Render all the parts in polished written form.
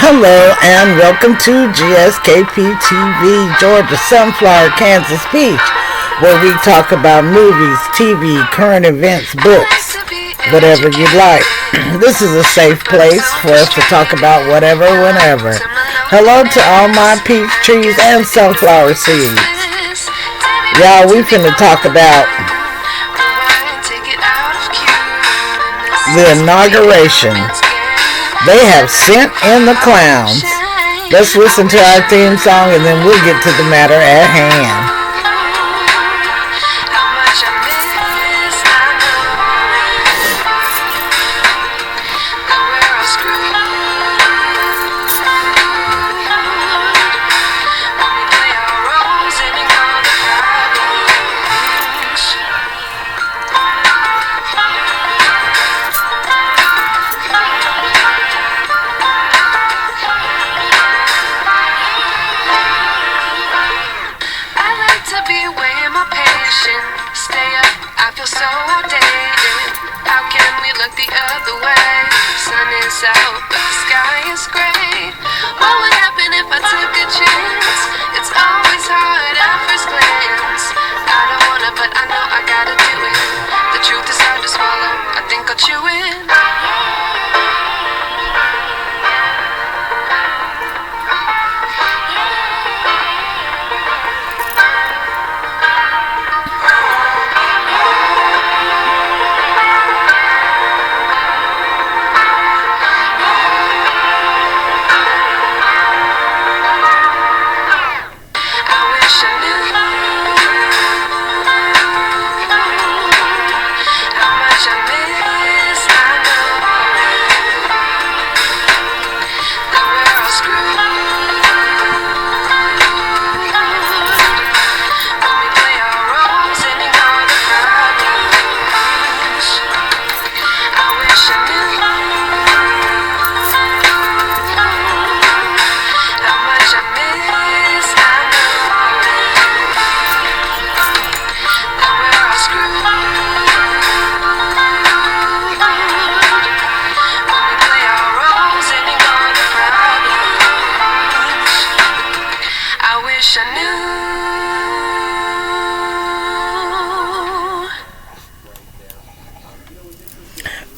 Hello and welcome to GSKP TV, Georgia Sunflower, Kansas Beach, where we talk about movies, TV, current events, books, whatever you'd like. This is a safe place for us to talk about whatever, whenever. Hello to all my peach trees and sunflower seeds. Y'all, we finna talk about the inauguration. They have sent in the clowns. Let's listen to our theme song and then we'll get to the matter at hand.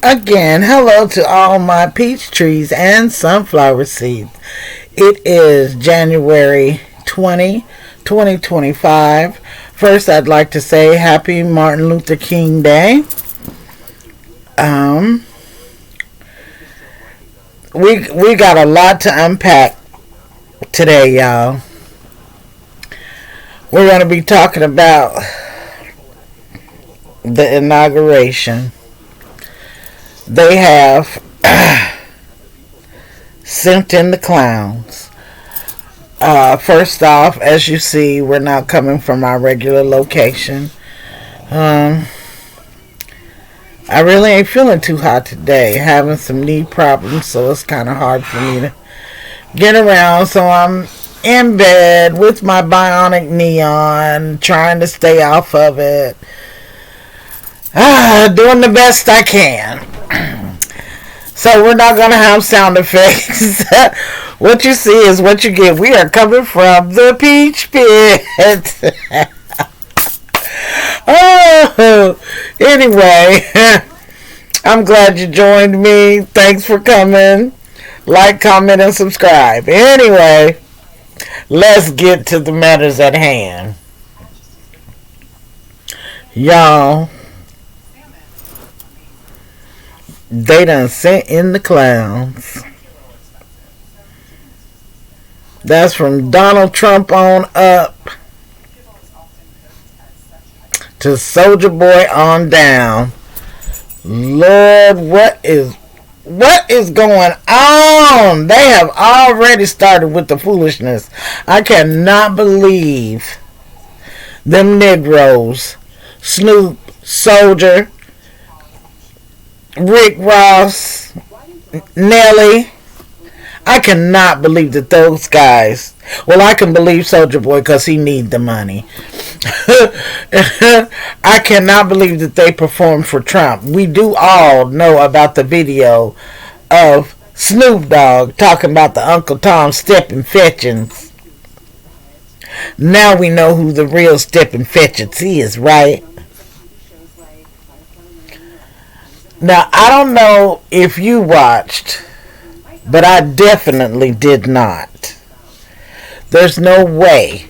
Again, hello to all my peach trees and sunflower seeds. It is January 2025. First, I'd like to say Happy Martin Luther King Day. We got a lot to unpack today, y'all. We're going to be talking about the inauguration. They have sent in the clowns. First off, as you see, we're not coming from our regular location. I really ain't feeling too hot today. Having some knee problems, so it's kind of hard for me to get around. So I'm in bed with my bionic knee on, trying to stay off of it. Doing the best I can. So we're not going to have sound effects. What you see is what you get. We are coming from the Peach Pit. Anyway, I'm glad you joined me. Thanks for coming. Like, comment, and subscribe. Anyway, let's get to the matters at hand. Y'all, they done sent in the clowns. That's from Donald Trump on up to Soldier Boy on down. Lord, what is going on? They have already started with the foolishness. I cannot believe them Negroes, Snoop, Soldier, Rick Ross, Nelly. I cannot believe that those guys. Well, I can believe Soldier Boy because he need the money. I cannot believe that they performed for Trump. We do all know about the video of Snoop Dogg talking about the Uncle Tom stepping fetchings. Now we know who the real stepping fetchings is, right? Now, I don't know if you watched, but I definitely did not. There's no way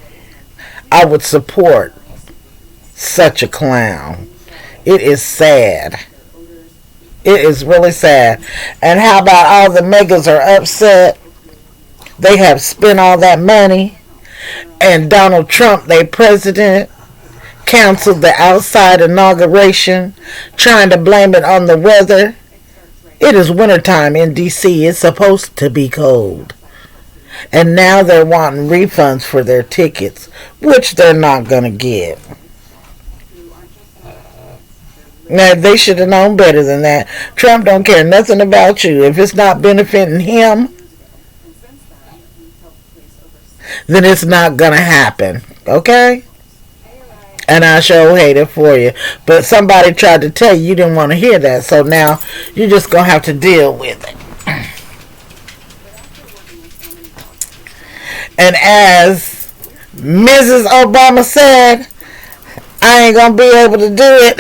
I would support such a clown. It is sad. It is really sad. And how about all the megas are upset? They have spent all that money, and Donald Trump, their president, canceled the outside inauguration, trying to blame it on the weather. It is wintertime in D.C. It's supposed to be cold. And now they're wanting refunds for their tickets, which they're not going to get. Now, they should have known better than that. Trump don't care nothing about you. If it's not benefiting him, then it's not going to happen. Okay? And I sure hate it for you. But somebody tried to tell you didn't want to hear that. So now you're just going to have to deal with it. And as Mrs. Obama said, I ain't going to be able to do it.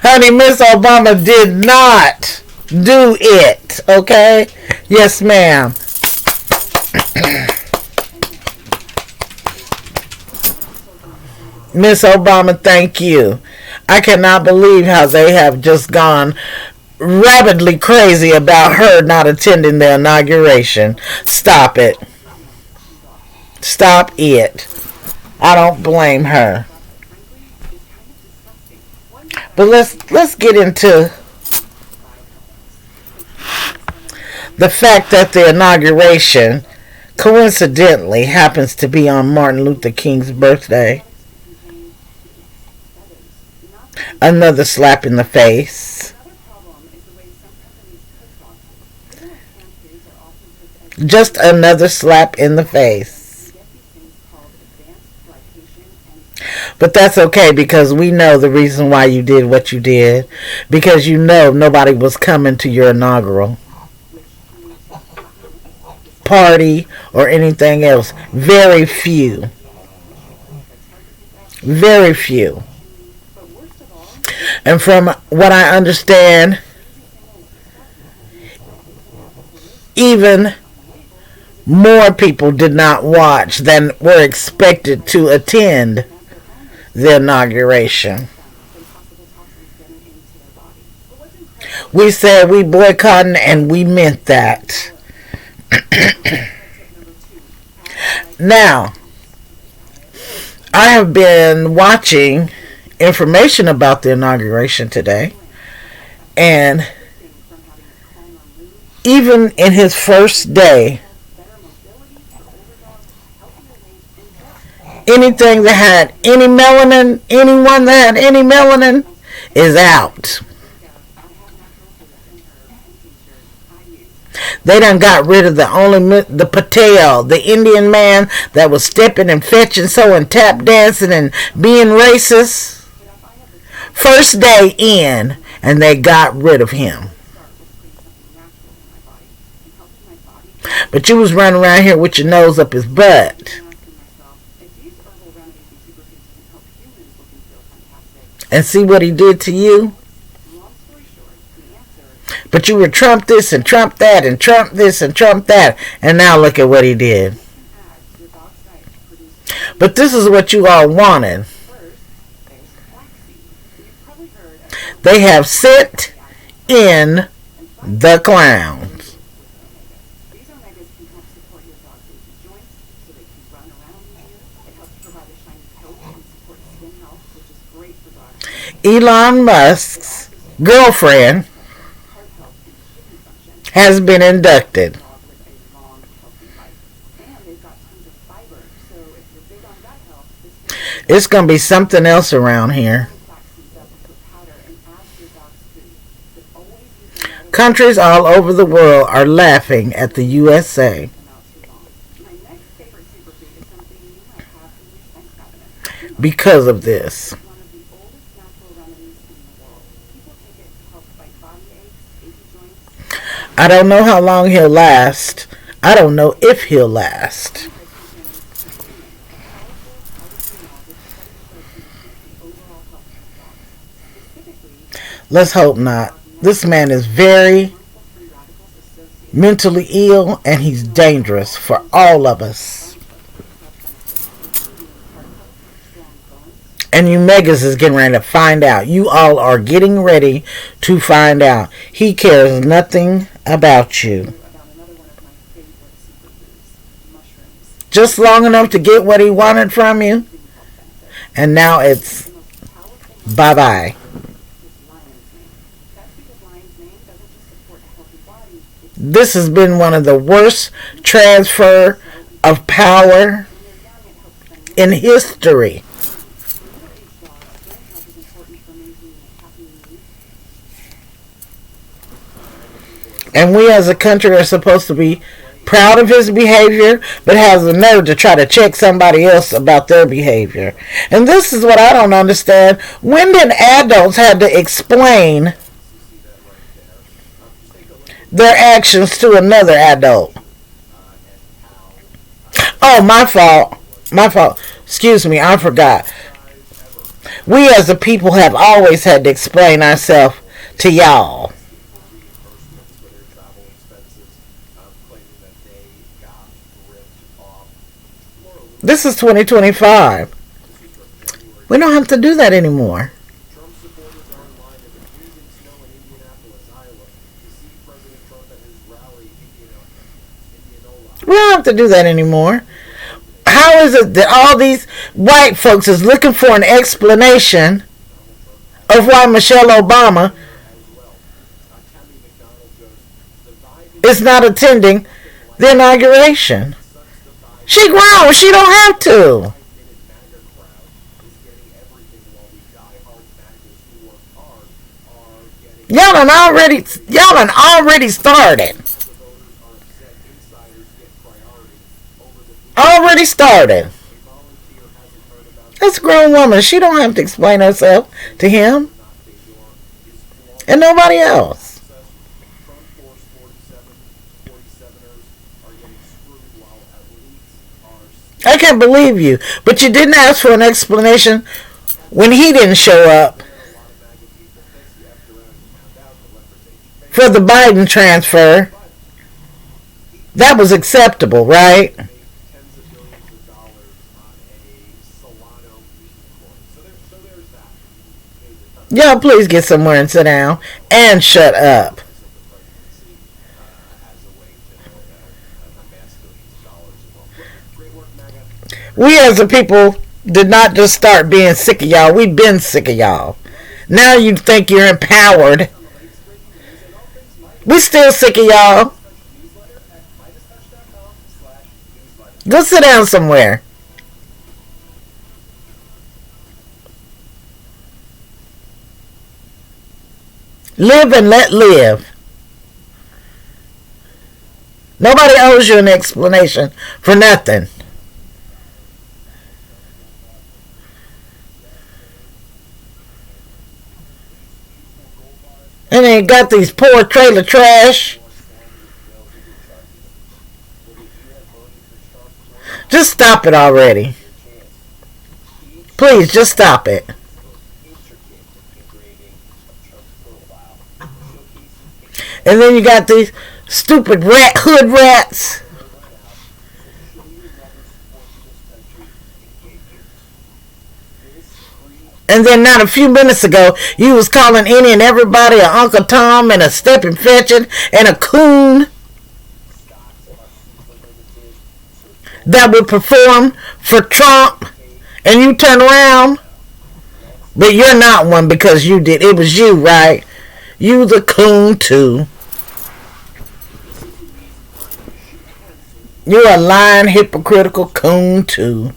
Honey, Miss Obama did not do it. Okay? Yes, ma'am. Miss Obama, thank you. I cannot believe how they have just gone rabidly crazy about her not attending the inauguration. Stop it. Stop it. I don't blame her. But let's get into the fact that the inauguration coincidentally happens to be on Martin Luther King's birthday. Another slap in the face. Just another slap in the face. But that's okay, because we know the reason why you did what you did. Because you know nobody was coming to your inaugural party or anything else. Very few. Very few. And from what I understand, even more people did not watch than were expected to attend the inauguration. We said we boycotting, and we meant that. Now, I have been watching information about the inauguration today, and even in his first day, anything that had any melanin, anyone that had any melanin is out. They done got rid of the Patel, the Indian man that was stepping and fetching, and tap dancing and being racist. First day in, and they got rid of him. But you was running around here with your nose up his butt. And see what he did to you? But you were Trump this and Trump that and Trump this and Trump that. And now look at what he did. But this is what you all wanted. They have sent in the clowns. Elon Musk's girlfriend has been inducted. It's going to be something else around here. Countries all over the world are laughing at the USA. Because of this. I don't know how long he'll last. I don't know if he'll last. Let's hope not. This man is very mentally ill and he's dangerous for all of us. And you megas is getting ready to find out. You all are getting ready to find out. He cares nothing about you. Just long enough to get what he wanted from you. And now it's bye-bye. This has been one of the worst transfer of power in history. And we as a country are supposed to be proud of his behavior, but has the nerve to try to check somebody else about their behavior. And this is what I don't understand. When did adults have to explain their actions to another adult? Oh, my fault. My fault. Excuse me, I forgot. We as a people have always had to explain ourselves to y'all. This is 2025. We don't have to do that anymore. We don't have to do that anymore. How is it that all these white folks is looking for an explanation of why Michelle Obama is not attending the inauguration? She grown. She don't have to. Y'all done already started. Already started. That's a grown woman. She don't have to explain herself to him and nobody else. I can't believe you. But you didn't ask for an explanation when he didn't show up for the Biden transfer. That was acceptable, right? Y'all please get somewhere and sit down and shut up. We as a people did not just start being sick of y'all. We've been sick of y'all. Now you think you're empowered. We still sick of y'all. Go sit down somewhere. Live and let live. Nobody owes you an explanation for nothing. And then you got these poor trailer trash. Just stop it already. Please, just stop it. And then you got these stupid hood rats. And then not a few minutes ago, you was calling any and everybody a Uncle Tom and a stepping fetching and a coon that would perform for Trump. And you turn around, but you're not one because you did. It was you, right? You the coon too. You're a lying, hypocritical coon too.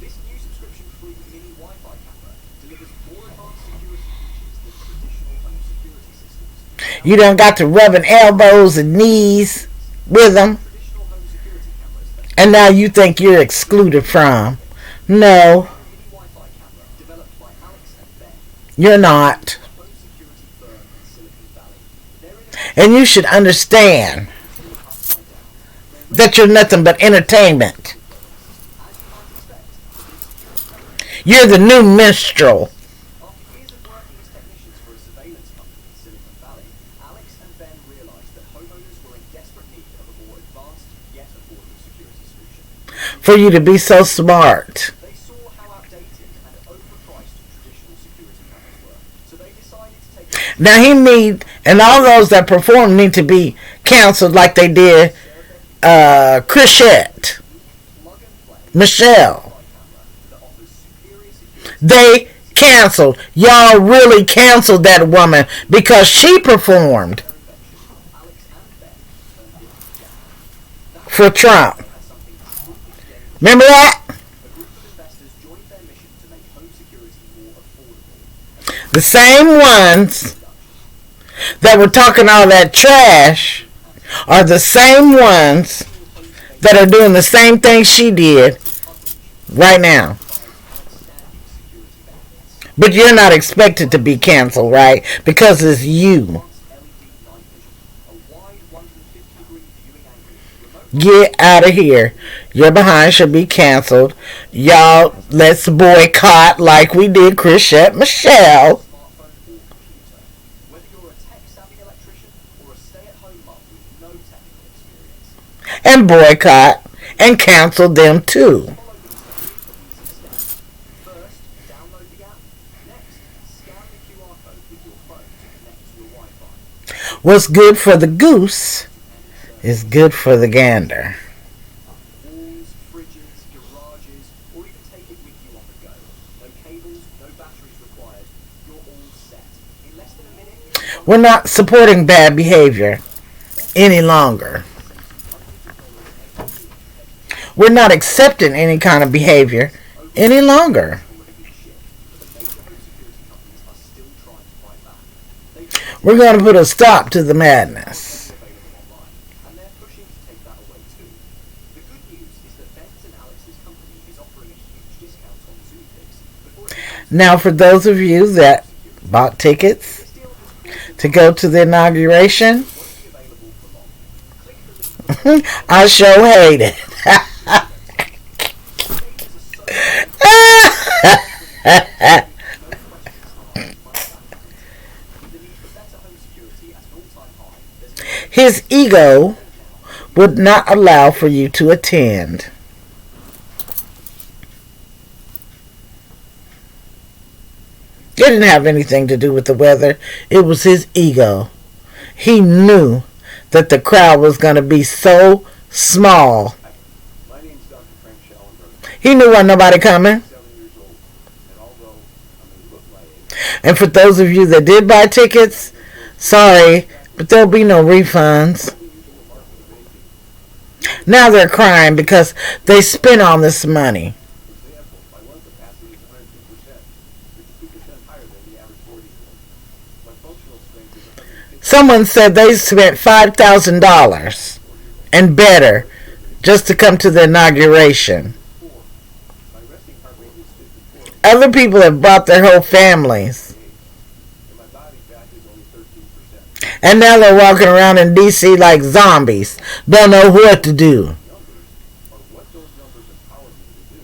You done got to rubbing elbows and knees with them. And now you think you're excluded from. No. You're not. And you should understand that you're nothing but entertainment. You're the new minstrel. After years of working as technicians for a surveillance company in Silicon Valley, Alex and Ben realized that homeowners were in desperate need of a more advanced yet affordable security solution. For you to be so smart. They saw how outdated and overpriced traditional security cameras were, so they decided to take Now he need, and all those that perform need to be canceled like they did Chrisette, plug and play Michelle. camera that offers superior security. They canceled. Y'all really canceled that woman because she performed Alex and Ben turned it down. for Trump. They had something truly game. Remember that? A group of investors joined their mission to make home security more affordable. The same ones that were talking all that trash are the same ones that are doing the same thing she did right now. But you're not expected to be canceled, right? Because it's you. Get out of here. Your behind should be canceled. Y'all, let's boycott like we did Chrisette Michelle. Whether you're a tech-savvy electrician or a stay-at-home mom with no technical experience, And boycott and cancel them too. follow these 3 easy steps. First, download the app. Next, scan the QR code with your phone to connect to your Wi-Fi. What's good for the goose is good for the gander. Walls, fridges, garages, or even take it with you on the go. No cables, no batteries required. You're all set. In less than a minute, We're not supporting bad behavior any longer. We're not accepting any kind of behavior any longer. We're going to put a stop to the madness. and they're pushing to take that away too. The good news is that Ben's and Alex's company is offering a huge discount on Zoom Picks before it Now, for those of you that bought tickets to go to the inauguration, won't be available for long. Click the link I sure hate it. His ego would not allow for you to attend. It didn't have anything to do with the weather. It was his ego. He knew that the crowd was going to be so small. My name's Dr. Frank Schallenberg. He knew wasn't nobody coming. 7 years old, and although I may look my age, And for those of you that did buy tickets, sorry, but there'll be no refunds. Now they're crying because they spent all this money. for example, my lung capacity is 102%, which is 2% higher than the average 40-year-old. My functional strength is 150. Someone said they spent $5,000 and better just to come to the inauguration. My resting heart rate is 54, Other people have brought their whole families. and my body fat is only 13%. And now they're walking around in D.C. like zombies. Don't know what to do. Numbers, or what those numbers empower me to do.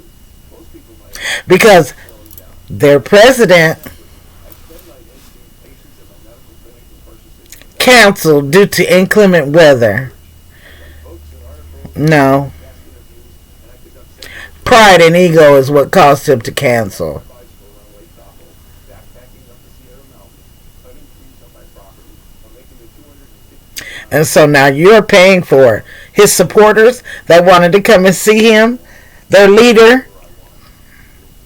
Most people might Because slowing down. their president I spend my days seeing patients at my medical clinic in Parsons City. canceled due to inclement weather. Books and articles, No. fast interviews, and I conduct seminars. Pride and ego is what caused him to cancel. Bicycle around Lake Tahoe, backpacking up the Sierra Mountains, cutting trees on my property, or making the 250 And so now you're paying for it. His supporters that wanted to come and see him, their leader,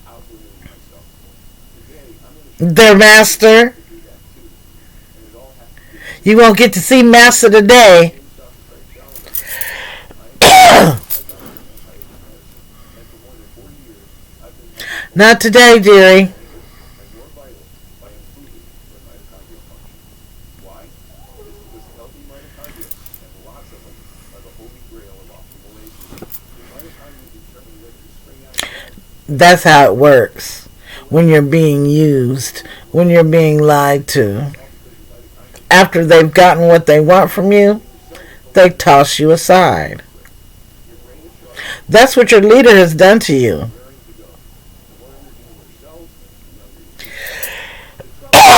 outwitting myself. Today, I'm in a their master. to do that too, and it all has to do with You won't get to see Master today. Dr. Frank Schallenberg. I am and for more than 40 years, I've been helping Not today, dearie. and more vital by improving their mitochondrial function. Why? It's because healthy mitochondria, and lots of them, are the holy grail of optimal aging. Your mitochondria determine whether you spring out of bed. That's how it works. When you're being used, when you're being lied to. After they've gotten what they want from you, they toss you aside. That's what your leader has done to you. raring to go. The more energy in your cells, the younger you feel. The trouble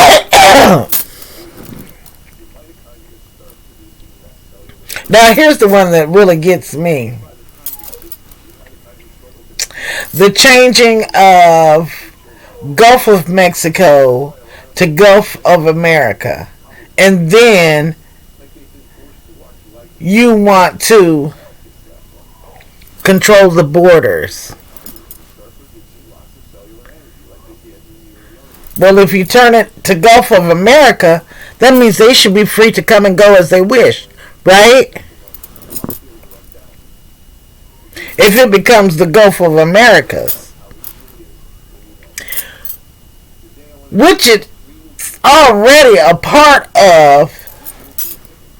is your mitochondria start producing less cellular Now, energy. here's the one that really gets me. By the time you're 60, your mitochondria struggle to produce enough The changing of to turn out Gulf of Mexico by to alarming Gulf of America. complications. And then Like they've been forced to watch life you want to melt its last one. control the borders. Mitochondria start producing lots of cellular energy like they did when you were younger. Well, if you turn it to Gulf of America, that means they should be free to come and go as they wish, right? Molecules run down. Here's If it becomes the Gulf of Americas, how easy it is when you know. Today I want to which show is you 3 new features already a part of these nutrients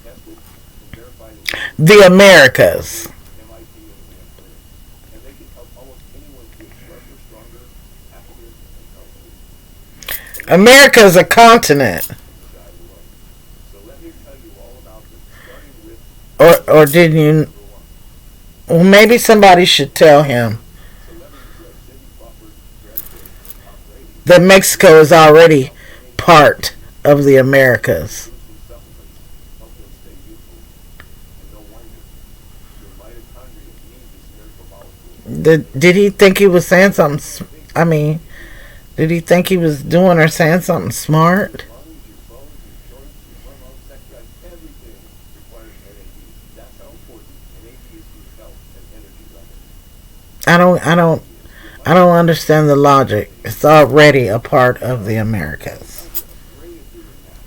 have been tested and verified in labs the Americas. MIT and Stanford, and they can help almost anyone feel sharper, stronger, happier, and healthier. But let's America is a continent. decide alone. So let me tell you all about them, starting with Or didn't you? number 1. Well, maybe somebody should tell him Celebrities like Cindy Crawford, Brad Pitt, and Tom Brady that Mexico is already NAD part of the Americas. boosting supplements help them stay youthful. And no wonder. Your mitochondria need this miracle molecule. Did he think he was saying something? Think I mean, did he think he was doing or saying something smart? your lungs, your bones, your joints, your hormones, sex drive, everything requires NAD. That's how important NAD is to your health and energy levels. I don't. I don't. Your I don't understand the logic. It's already a part of the Americas. mitochondria are great at doing that.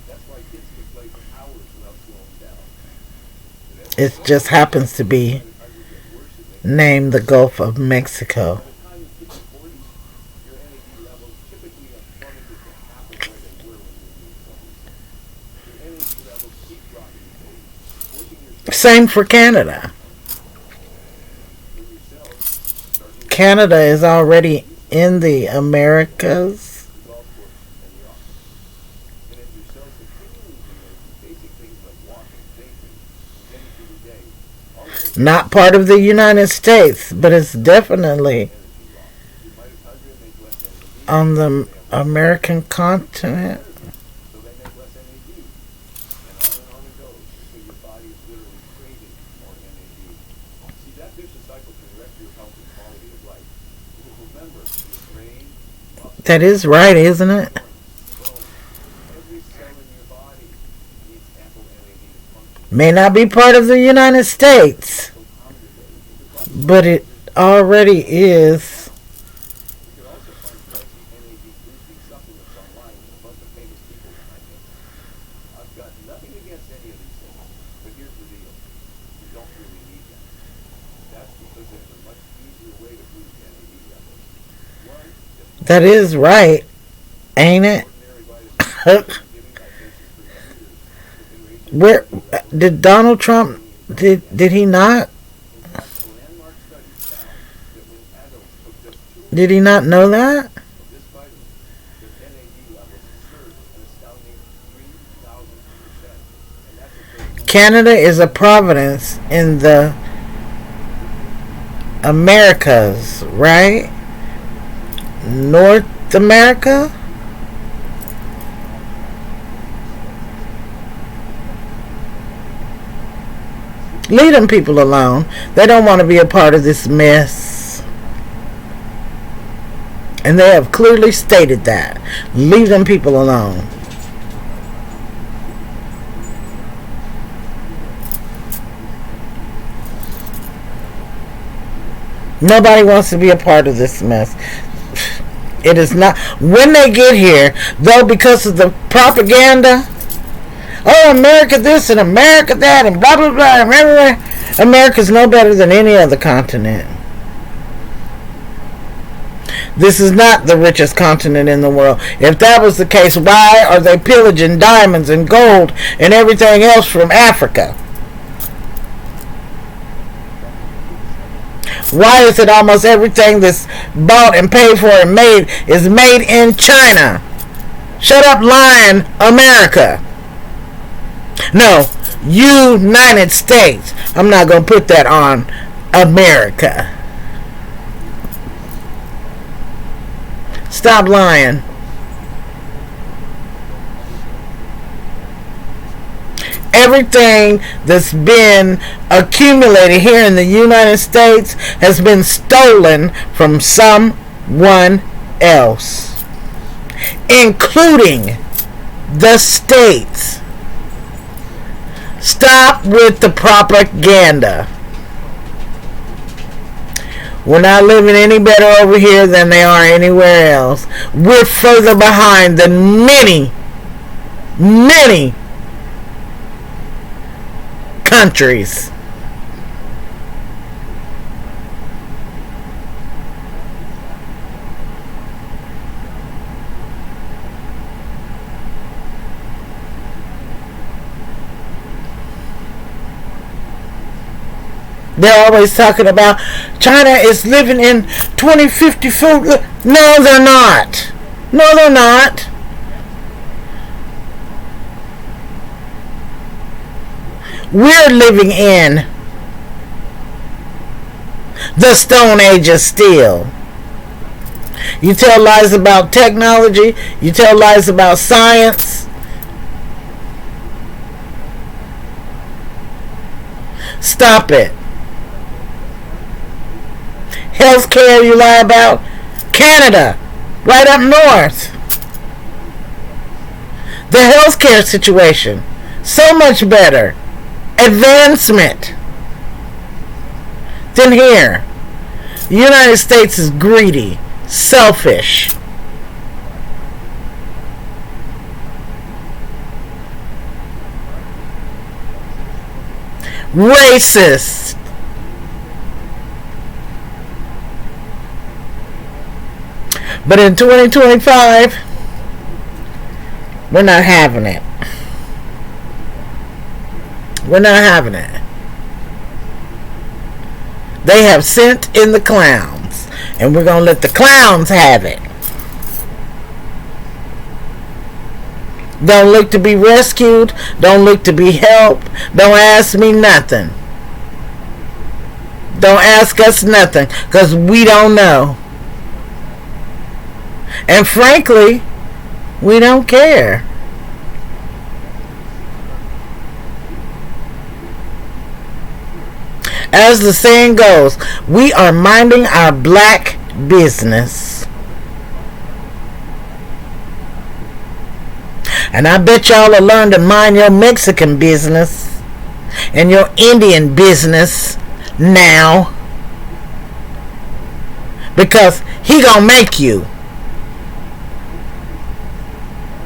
That's why kids can play for hours without slowing down. But as It you just grow older, happens to your be mitochondria get worse and they named the Gulf of Mexico. by the time you hit your 40s, your NAD levels typically have plummeted to half of where they were when you were in your 20s. Your NAD levels keep dropping with age, forcing your cells Same for Canada. to when your cells start losing Canada is already use in the Americas. the golf course and the office. And as your cells continue losing energy, basic things like walking, thinking, and getting through the day, all of those Not part of the United States, but it's definitely energy loss. Your mitochondria make less NAD, on the they have less American continent. energy, so they make less NAD. And on it goes, until your body is literally craving more NAD. See, that vicious cycle can wreck your health and quality of life. Remember, your brain, muscles, That is right, isn't it? horns, bones, every cell in your body needs ample NAD to function. May not be part of the United States, So calm your day with lots of but it already is. You can also find pricey NAD boosting supplements online with a bunch of famous people behind them. I've got nothing against any of these things, but here's the deal. You don't really need them. That's because there's a much easier way to boost NAD levels. One, just That is right, ain't it? ordinary vitamin C I've been giving my patients for years that can raise your Where NAD levels did Donald Trump? Did he not? In fact, a landmark study found that when adults took just 2 Did he not know that? of this vitamin, their NAD levels surged an astounding 3,000%. And that's if they only Canada is a province in the Americas, right? North America? Leave them people alone. They don't want to be a part of this mess. And they have clearly stated that. Leave them people alone. Nobody wants to be a part of this mess. It is not. When they get here, though, because of the propaganda, oh, America this and America that and blah, blah, blah, and everywhere. America's no better than any other continent. This is not the richest continent in the world. If that was the case, why are they pillaging diamonds and gold and everything else from Africa? Why is it almost everything that's bought and paid for and made is made in China? Shut up, lying America. No, United States. I'm not going to put that on America. Stop lying. Everything that's been accumulated here in the United States has been stolen from someone else, including the states. Stop with the propaganda. We're not living any better over here than they are anywhere else. We're further behind than many countries. They're always talking about China is living in 2054. No, they're not. No, they're not. We're living in the Stone Ages still. You tell lies about technology. You tell lies about science. Stop it. Healthcare you lie about. Canada, right up north. The healthcare situation, so much better. Advancement than here. The United States is greedy, selfish. Racist. But in 2025, we're not having it. We're not having it. They have sent in the clowns, and we're going to let the clowns have it. Don't look to be rescued. Don't look to be helped. Don't ask me nothing. Don't ask us nothing, because we don't know. And frankly, we don't care. As the saying goes, we are minding our black business. And I bet y'all will learn to mind your Mexican business and your Indian business now. Because he gonna make you.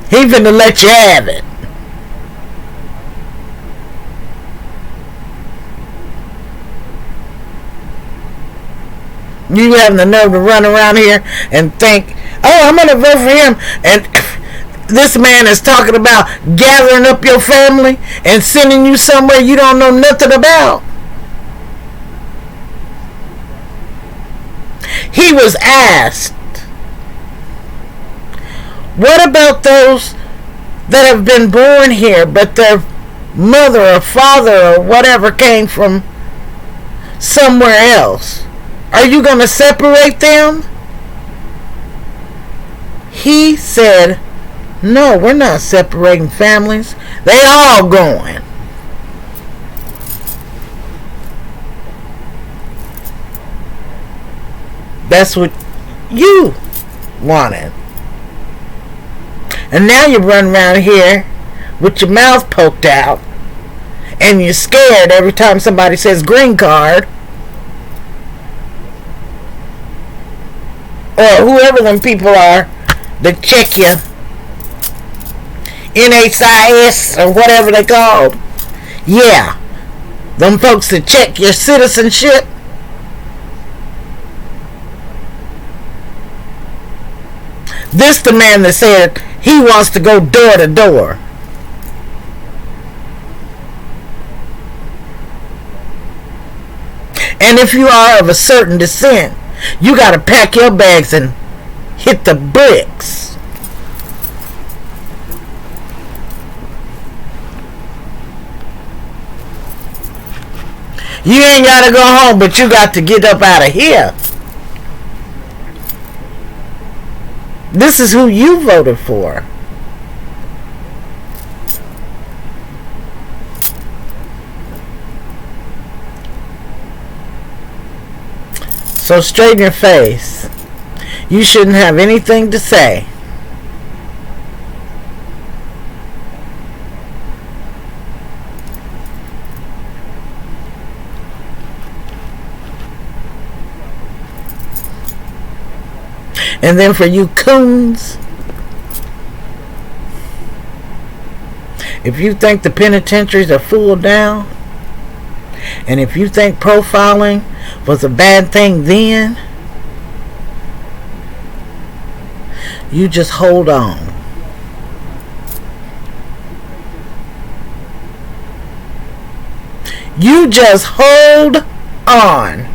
He finna let you have it. You having the nerve to run around here and think, oh, I'm going to vote for him. And this man is talking about gathering up your family and sending you somewhere you don't know nothing about. He was asked, what about those that have been born here but their mother or father or whatever came from somewhere else? Are you going to separate them? He said, no, we're not separating families. They all going. That's what you wanted. And now you run around here with your mouth poked out and you're scared every time somebody says green card. Or whoever them people are that check you. NHIS or whatever they called. Yeah. Them folks that check your citizenship. This the man that said he wants to go door to door. And if you are of a certain descent, you got to pack your bags and hit the bricks. You ain't got to go home, but you got to get up out of here. This is who you voted for. So straighten your face. You shouldn't have anything to say. And then for you coons, if you think the penitentiaries are full down, and if you think profiling was a bad thing then, you just hold on. You just hold on.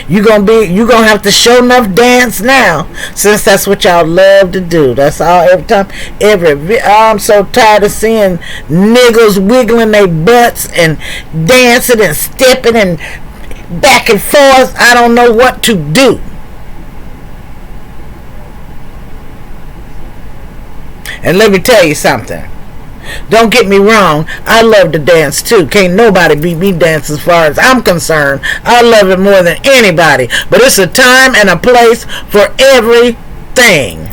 You gonna have to show enough dance now, since that's what y'all love to do. That's all. Every time, I'm so tired of seeing niggas wiggling their butts and dancing and stepping and back and forth. I don't know what to do. And let me tell you something. Don't get me wrong, I love to dance too. Can't nobody beat me dance as far as I'm concerned. I love it more than anybody. But it's a time and a place for everything.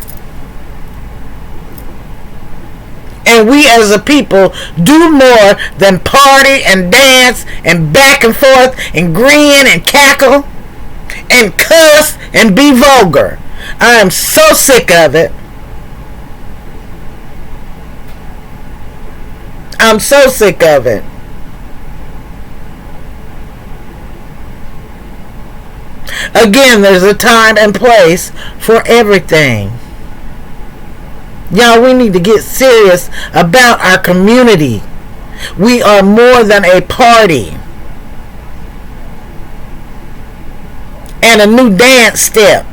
And we as a people do more than party and dance and back and forth and grin and cackle and cuss and be vulgar. I am so sick of it. I'm so sick of it. Again, there's a time and place for everything. Y'all, we need to get serious about our community. We are more than a party and a new dance step.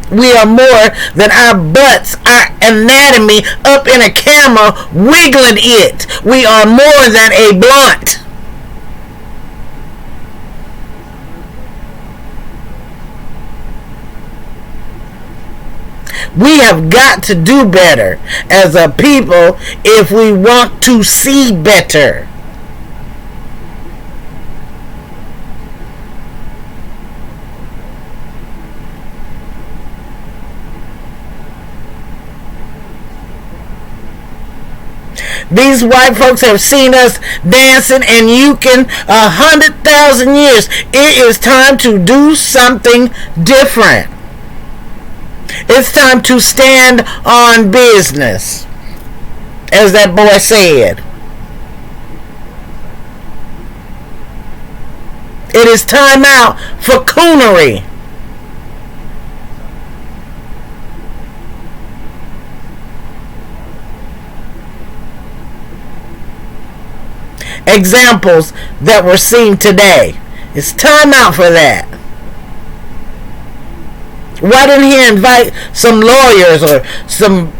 We are more than our butts, our anatomy up in a camera wiggling it. We are more than a blunt. We have got to do better as a people if we want to see better. These white folks have seen us dancing and euching 100,000 years. It is time to do something different. It's time to stand on business, as that boy said. It is time out for coonery. Examples that we're seeing today. It's time out for that. Why didn't he invite some lawyers or some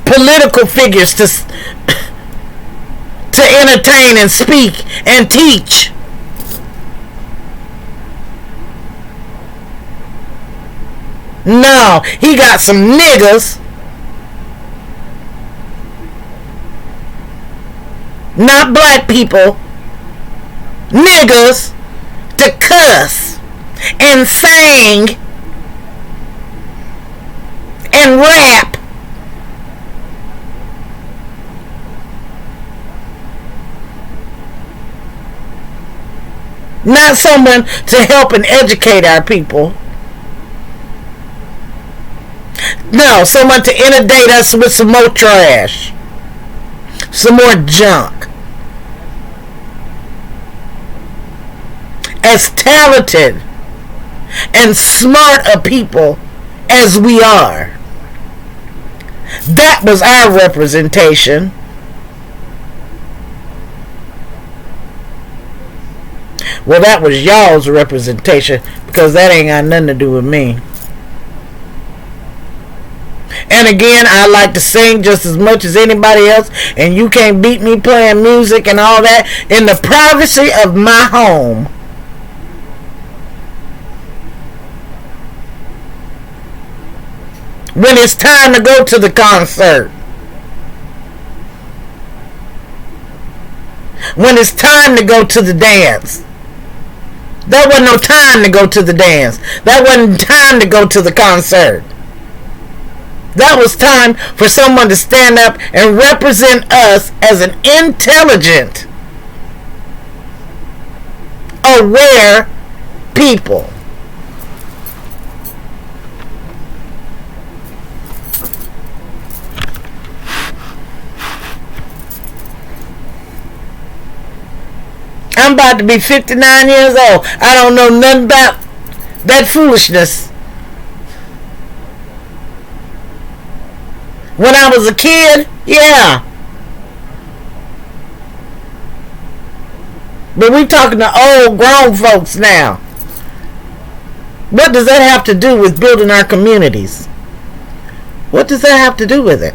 political figures to entertain and speak and teach? No, he got some niggas, not black people, niggas, to cuss and sing and rap. Not someone to help and educate our people. No, someone to inundate us with some more trash, some more junk. As talented and smart a people as we are, that was our representation. Well, that was y'all's representation, because that ain't got nothing to do with me. And again, I like to sing just as much as anybody else, and you can't beat me playing music and all that in the privacy of my home. When it's time to go to the concert. When it's time to go to the dance. That wasn't no time to go to the dance. That wasn't time to go to the concert. That was time for someone to stand up and represent us as an intelligent, aware people. I'm about to be 59 years old. I don't know nothing about that foolishness. When I was a kid, yeah. But we talking to old grown folks now. What does that have to do with building our communities? What does that have to do with it?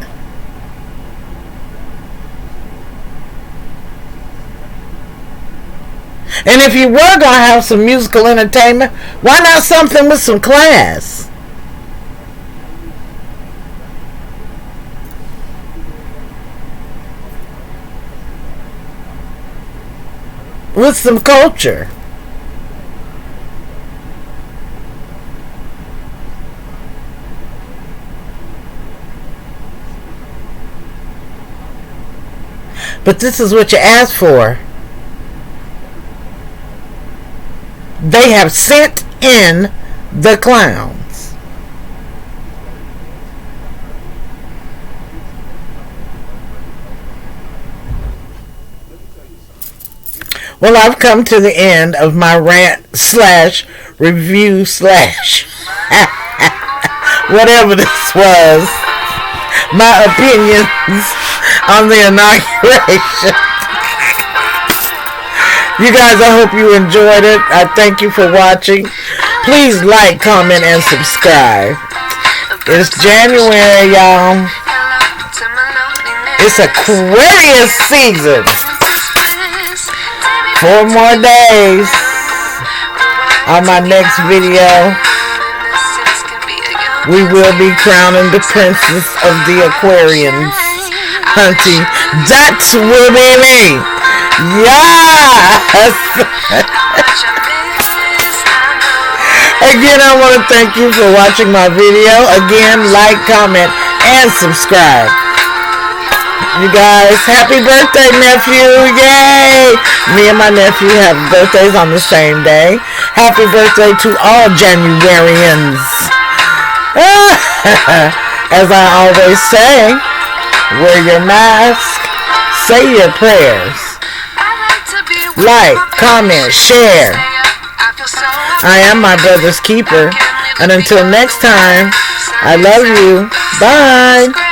And if you were going to have some musical entertainment, why not something with some class? With some culture. But this is what you asked for. They have sent in the clowns. Well, I've come to the end of my rant / review / whatever this was. My opinions on the inauguration. You guys, I hope you enjoyed it. I thank you for watching. Please like, comment, and subscribe. It's January, y'all. It's Aquarius season. 4 more days on my next video. We will be crowning the princess of the Aquarians. Hunty, that will be me. Yes! Again, I want to thank you for watching my video. Again, like, comment, and subscribe. You guys, happy birthday, nephew. Yay! Me and my nephew have birthdays on the same day. Happy birthday to all Januarians. As I always say, wear your mask, say your prayers. Like, comment, share. I am my brother's keeper. And until next time, I love you. Bye.